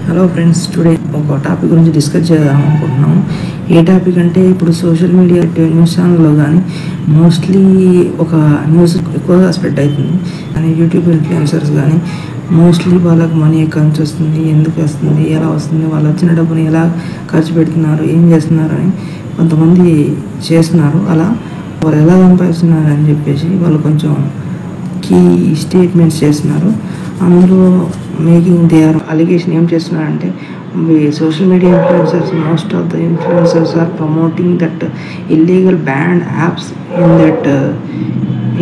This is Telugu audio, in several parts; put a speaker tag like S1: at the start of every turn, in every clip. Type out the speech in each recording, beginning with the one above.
S1: హలో ఫ్రెండ్స్, టుడే ఒక టాపిక్ గురించి డిస్కస్ చేద్దాం అనుకుంటున్నాం. ఏ టాపిక్ అంటే ఇప్పుడు సోషల్ మీడియా న్యూస్ ఛానల్లో కానీ మోస్ట్లీ ఒక న్యూస్ ఎక్కువగా స్ప్రెడ్ అవుతుంది. కానీ యూట్యూబ్ ఇన్ఫ్లుయెన్సర్స్ కానీ మోస్ట్లీ వాళ్ళకి మనీ ఎక్కడి నుంచి వస్తుంది, ఎందుకు వస్తుంది, ఎలా వస్తుంది, వాళ్ళు వచ్చిన డబ్బుని ఎలా ఖర్చు పెడుతున్నారు, ఏం చేస్తున్నారు అని కొంతమంది చేస్తున్నారు. అలా వాళ్ళు ఎలా సంపాదిస్తున్నారు అని చెప్పేసి వాళ్ళు కొంచెం కీ స్టేట్మెంట్స్ చేస్తున్నారు. అందులో మేకింగ్ దే ఆర్ అలిగేషన్ ఏం చేస్తున్నారంటే social media influencers, most of the influencers are promoting that illegal banned apps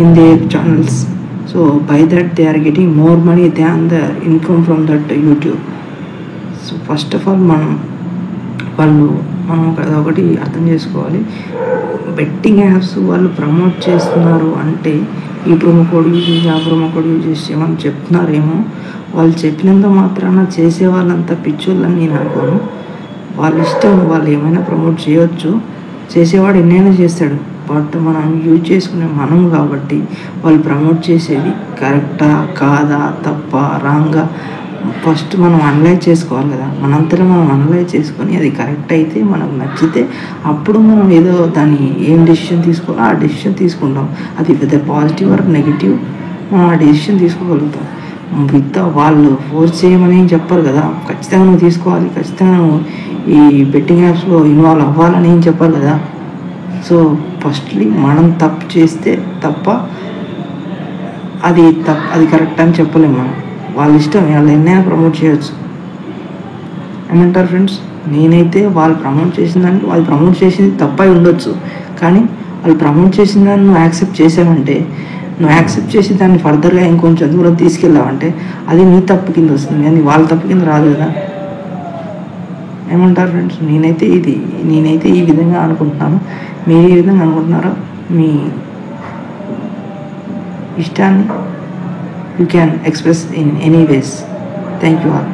S1: in their channels. So by that they are getting more money than the income from that YouTube. So first of all మనం అదొకటి అర్థం చేసుకోవాలి. బెట్టింగ్ యాప్స్ వాళ్ళు ప్రమోట్ చేస్తున్నారు అంటే ఈ ప్రోమో కోడ్ యూజ్ చేసి ఆ ప్రోమో కోడ్ యూజ్ చేసి ఏమని చెప్తున్నారేమో. వాళ్ళు చెప్పినంత మాత్రాన చేసే వాళ్ళంతా పిచ్చోళ్ళని నేను అనుకోను. వాళ్ళ ఇష్టం, వాళ్ళు ఏమైనా ప్రమోట్ చేయొచ్చు, చేసేవాడు ఎన్నైనా చేస్తాడు. బట్ మనం యూజ్ చేసుకునే మనం కాబట్టి వాళ్ళు ప్రమోట్ చేసేది కరెక్టా కాదా, తప్ప రాంగా ఫస్ట్ మనం అనలైజ్ చేసుకోవాలి కదా. మనంతలో మనం అనలైజ్ చేసుకొని అది కరెక్ట్ అయితే, మనకు నచ్చితే అప్పుడు మనం ఏదో దాన్ని ఏం డెసిషన్ తీసుకోవాలో ఆ డెసిషన్ తీసుకుంటాం. అది పెద్ద పాజిటివ్ ఆర్ నెగిటివ్ మనం ఆ డెసిషన్ తీసుకోగలుగుతాం. వాళ్ళు ఫోర్స్ చేయమని ఏం చెప్పరు కదా. ఖచ్చితంగా నువ్వు తీసుకోవాలి, ఖచ్చితంగా నువ్వు ఈ బెట్టింగ్ యాప్స్లో ఇన్వాల్వ్ అవ్వాలని ఏం చెప్పరు కదా. సో ఫస్ట్లీ మనం తప్పు చేస్తే తప్ప అది కరెక్ట్ అని చెప్పలేము మనం. వాళ్ళ ఇష్టం, వాళ్ళు ఎన్నైనా ప్రమోట్ చేయొచ్చు. ఏమంటారు ఫ్రెండ్స్? నేనైతే వాళ్ళు ప్రమోట్ చేసిన దానికి వాళ్ళు ప్రమోట్ చేసింది తప్పై ఉండొచ్చు, కానీ వాళ్ళు ప్రమోట్ చేసిన దాన్ని నువ్వు యాక్సెప్ట్ చేసావంటే, నువ్వు యాక్సెప్ట్ చేసి దాన్ని ఫర్దర్గా ఇంకొంచెం దూరం తీసుకెళ్ళావంటే అది నీ తప్పు కింద వస్తుంది, కానీ వాళ్ళ తప్పు కింద రాదు కదా. ఏమంటారు ఫ్రెండ్స్? నేనైతే ఈ విధంగా అనుకుంటున్నాను. మీరు ఏ విధంగా అనుకుంటున్నారో మీ ఇష్టాన్ని you can express in any ways. Thank you all.